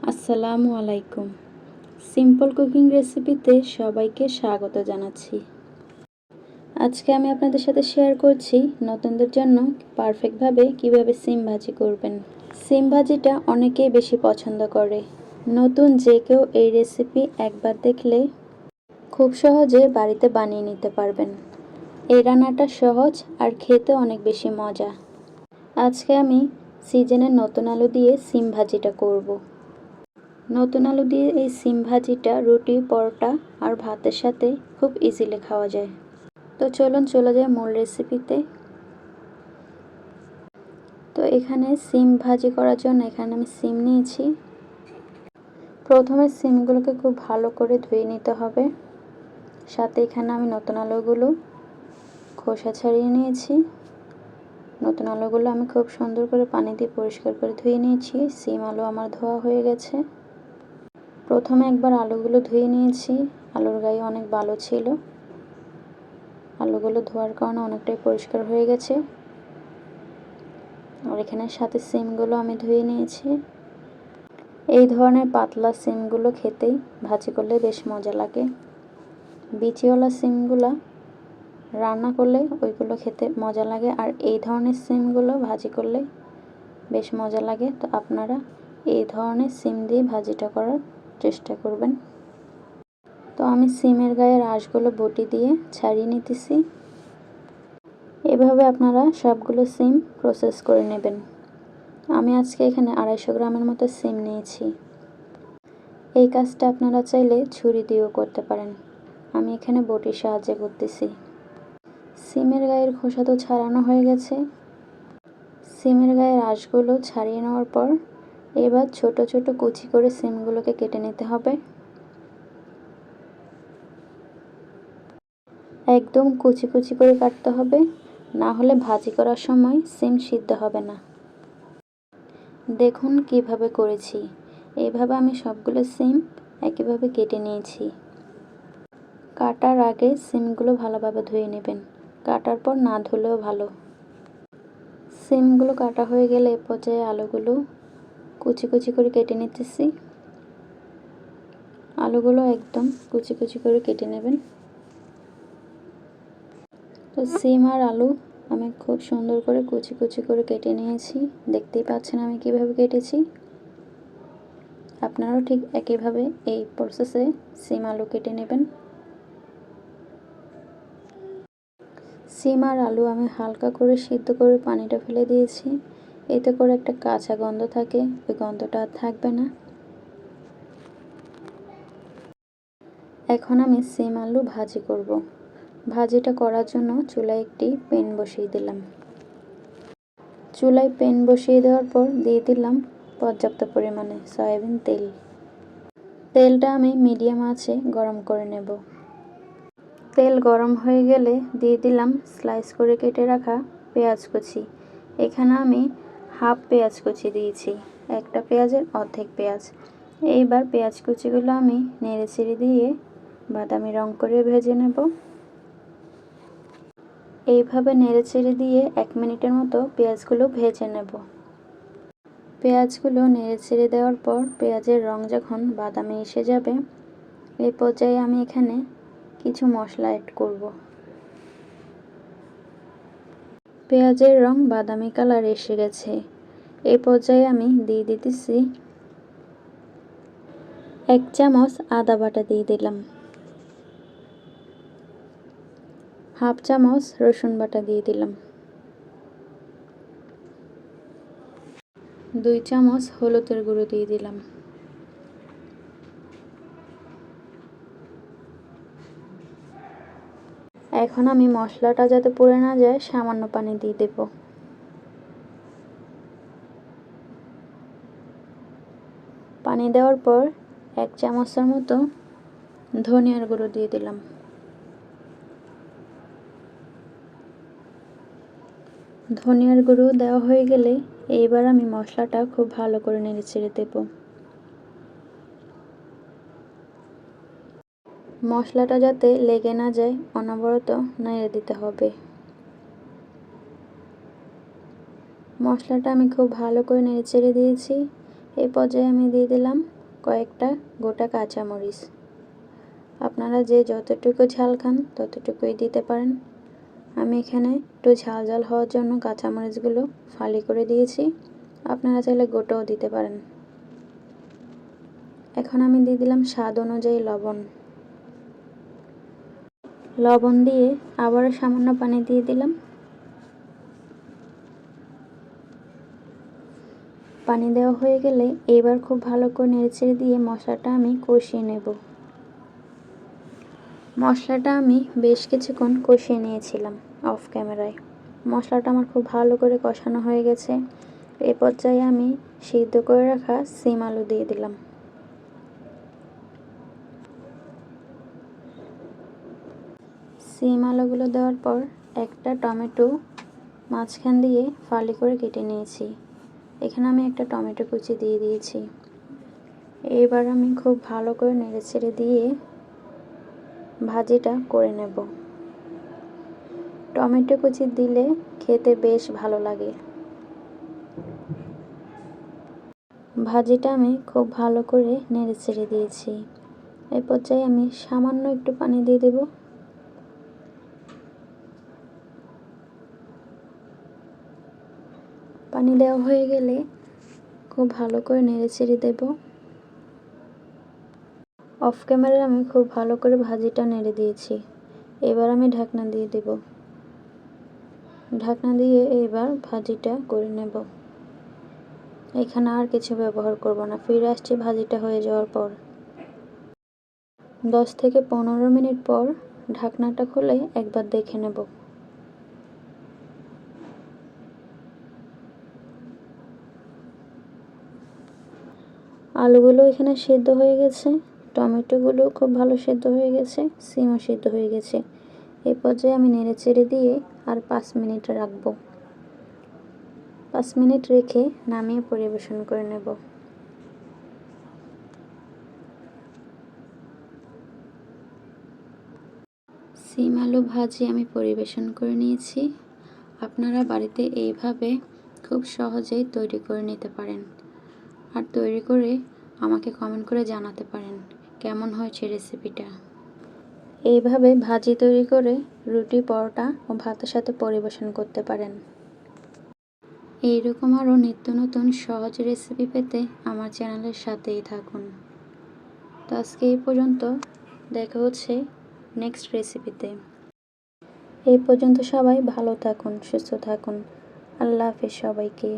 আসসালামু আলাইকুম। Simple cooking রেসিপিতে সবাইকে স্বাগত জানাচ্ছি। আজকে আমি আপনাদের সাথে শেয়ার করছি নতুনদের জন্য পারফেক্টভাবে কিভাবে সিম ভাজি করবেন। সিম ভাজিটা অনেকেই বেশি পছন্দ করে। নতুন যে কেউ এই রেসিপি একবার দেখলে খুব সহজে বাড়িতে বানিয়ে নিতে পারবেন। এই রান্নাটা সহজ আর খেতে অনেক বেশি মজা। আজকে আমি সিজনের নতুন আলু দিয়ে সিম ভাজিটা করব। নতুন আলু দিয়ে এই সিম ভাজিটা রুটি, পরোটা আর ভাতের সাথে খুব ইজিলি খাওয়া যায়। তো চলুন চলে যাই মূল রেসিপিতে। তো এখানে সিম ভাজি করার জন্য এখানে আমি সিম নিয়েছি। প্রথমে সিমগুলোকে খুব ভালো করে ধুয়ে নিতে হবে। সাথে এখানে আমি নতুন আলুগুলো খোসা ছাড়িয়ে নিয়েছি। নতুন আলুগুলো আমি খুব সুন্দর করে পানি দিয়ে পরিষ্কার করে ধুয়ে নিয়েছি। সিম আলু আমার ধোয়া হয়ে গেছে। প্রথমে একবার আলুগুলো ধুয়ে নিয়েছি। আলুর গায়ে অনেক বালু ছিল। আলুগুলো ধোয়ার কারণে অনেকটাই পরিষ্কার হয়ে গেছে। আর এখানে সাথে সিমগুলো আমি ধুয়ে নিয়েছি। এই ধরনের পাতলা সিমগুলো খেতেই ভাজি করলে বেশ মজা লাগে। বিচিওয়ালা সিমগুলো রান্না করলে ওইগুলো খেতে মজা লাগে, আর এই ধরনের সিমগুলো ভাজি করলে বেশ মজা লাগে। তো আপনারা এই ধরনের সিম দিয়ে ভাজিটা করার চেষ্টা করবেন। তো আমি সিমের গায়ের আঁশগুলো বটি দিয়ে ছাড়িয়ে নিতেছি। এভাবে আপনারা সবগুলো সিম প্রসেস করে নেবেন। আমি আজকে এখানে 250 গ্রামের মতো সিম নিয়েছি। এই কাজটা আপনারা চাইলে ছুরি দিয়েও করতে পারেন। আমি এখানে বটির সাহায্যে করতেছি। সিমের গায়ের খোসা তো ছাড়ানো হয়ে গেছে। সিমের গায়ের আঁশগুলো ছাড়িয়ে নেওয়ার পর এবার ছোট ছোট কুচি করে সিমগুলোকে কেটে নিতে হবে। একদম কুচি কুচি করে কাটতে হবে, না হলে ভাজি করার সময় সিম সিদ্ধ হবে না। দেখুন কিভাবে করেছি। এইভাবে আমি সবগুলো সিম একইভাবে কেটে নিয়েছি। কাটার আগে সিমগুলো ভালোভাবে ধুয়ে নেবেন। কাটার পর না ধুলেও ভালো। সিমগুলো কাটা হয়ে গেলে এ পর্যায়ে আলুগুলো কুচি কুচি করে কেটে নিতেছি। আলুগুলো একদম কুচি কুচি করে কেটে নেবেন। তো সিম আর আলু আমি খুব সুন্দর করে কুচি কুচি করে কেটে নিয়েছি। দেখতেই পাচ্ছেন আমি কিভাবে কেটেছি। আপনারাও ঠিক একইভাবে এই প্রসেসে সিম আলু কেটে নেবেন। সিম আর আলু আমি হালকা করে সিদ্ধ করে পানিটা ফেলে দিয়েছি। এতে করে একটা কাঁচা গন্ধ থাকে, ওই গন্ধটা আর থাকবে না। এখন আমি সিম আলু ভাজি করব। ভাজিটা করার জন্য চুলায় একটি প্যান বসিয়ে দিলাম। চুলায় প্যান বসিয়ে দেওয়ার পর দিয়ে দিলাম পর্যাপ্ত পরিমাণে সয়াবিন তেল। তেলটা আমি মিডিয়াম আঁচে গরম করে নেব। তেল গরম হয়ে গেলে দিয়ে দিলাম স্লাইস করে কেটে রাখা পেঁয়াজ কুচি। এখানে আমি হাফ পেঁয়াজ কুচি দিয়েছি, একটা পেঁয়াজের অর্ধেক পেঁয়াজ। এইবার পেঁয়াজ কুচিগুলো আমি নেড়েচেড়ে দিয়ে বাদামি রং করে ভেজে নেব। এইভাবে নেড়েচেড়ে দিয়ে 1 মিনিটের মতো পেঁয়াজগুলো ভেজে নেব। পেঁয়াজগুলো নেড়েচেড়ে দেওয়ার পর পেঁয়াজের রং যখন বাদামি এসে যাবে, এই পর্যায়ে আমি এখানে কিছু মশলা অ্যাড করব। পেঁয়াজের রং বাদামি কালার এসে গেছে। এই পর্যায়ে আমি দিয়ে দিতেছি 1 চামচ আদা বাটা দিয়ে দিলাম। হাফ চামচ রসুন বাটা দিয়ে দিলাম। 2 চামচ হলুদের গুঁড়ো দিয়ে দিলাম। এখন আমি মশলাটা যাতে পুড়ে না যায় সামান্য পানি দিয়ে দেব। পানি দেওয়ার পর 1 চামচের মতো ধনিয়ার গুঁড়ো দিয়ে দিলাম। ধনিয়ার গুঁড়ো দেওয়া হয়ে গেলে এইবার আমি মশলাটা খুব ভালো করে নেড়েচেড়ে দেব। মশলাটা যাতে লেগে না যায় অনবরত নেড়ে দিতে হবে। মশলাটা আমি খুব ভালো করে নেড়েচেড়ে দিয়েছি। এই পর্যায়ে আমি দিয়ে দিলাম কয়েকটা গোটা কাঁচামরিচ। আপনারা যে যতটুকু ঝাল খান ততটুকুই দিতে পারেন। আমি এখানে একটু ঝাল ঝাল হওয়ার জন্য কাঁচামরিচগুলো ফালি করে দিয়েছি, আপনারা চাইলে গোটাও দিতে পারেন। এখন আমি দিয়ে দিলাম স্বাদ অনুযায়ী লবণ। লবণ দিয়ে আবারও সামান্য পানি দিয়ে দিলাম। পানি দেওয়া হয়ে গেলে এবার খুব ভালো করে নেড়েচেড়ে দিয়ে মশলাটা আমি কষিয়ে নেব। মশলাটা আমি বেশ কিছুক্ষণ কষিয়ে নিয়েছিলাম অফ ক্যামেরায়। মশলাটা আমার খুব ভালো করে কষানো হয়ে গেছে। এই পর্যায়ে আমি সিদ্ধ করে রাখা সিম আলু দিয়ে দিলাম। সিম আলুগুলো দেওয়ার পর একটা টমেটো মাঝখান দিয়ে ফালি করে কেটে নিয়েছি। এখানে আমি একটা টমেটো কুচি দিয়ে দিয়েছি। এবার আমি খুব ভালো করে নেড়েচেড়ে দিয়ে ভাজিটা করে নেব। টমেটো কুচি দিলে খেতে বেশ ভালো লাগে। ভাজিটা আমি খুব ভালো করে নেড়েচেড়ে দিয়েছি। এই পর্যায়ে আমি সামান্য একটু পানি দিয়ে দেব। পানি দেওয়া হয়ে গেলে খুব ভালো করে নেড়েচেড়ে দেব। অফ ক্যামেরায় আমি খুব ভালো করে ভাজিটা নেড়ে দিয়েছি। এবার আমি ঢাকনা দিয়ে দেব। ঢাকনা দিয়ে এবার ভাজিটা করে নেব। এখানে আর কিছু ব্যবহার করব না। ফিরে আসছি ভাজিটা হয়ে যাওয়ার পর। 10 থেকে 15 মিনিট পর ঢাকনাটা খুলে একবার দেখে নেব। আলুগুলো এখানে সেদ্ধ হয়ে গেছে, টমেটোগুলো খুব ভালো সেদ্ধ হয়ে গেছে, সিমও সেদ্ধ হয়ে গেছে। এই পর্যায়ে আমি নেড়েচেড়ে দিয়ে আর 5 মিনিট রাখবো। 5 মিনিট রেখে নামিয়ে পরিবেশন করে নেব। সিম আলু ভাজি আমি পরিবেশন করে নিয়েছি। আপনারা বাড়িতে এইভাবে খুব সহজেই তৈরি করে নিতে পারেন। আর তৈরি করে আমাকে কমেন্ট করে জানাতে পারেন কেমন হয়েছে রেসিপিটা। এইভাবে ভাজি তৈরি করে রুটি, পরোটা ও ভাতের সাথে পরিবেশন করতে পারেন। এইরকম আরও নিত্য নতুন সহজ রেসিপি পেতে আমার চ্যানেলের সাথেই থাকুন। তো আজকে এই পর্যন্ত, দেখা হচ্ছে নেক্সট রেসিপিতে। এই পর্যন্ত সবাই ভালো থাকুন, সুস্থ থাকুন। আল্লাহ হাফেজ সবাইকে।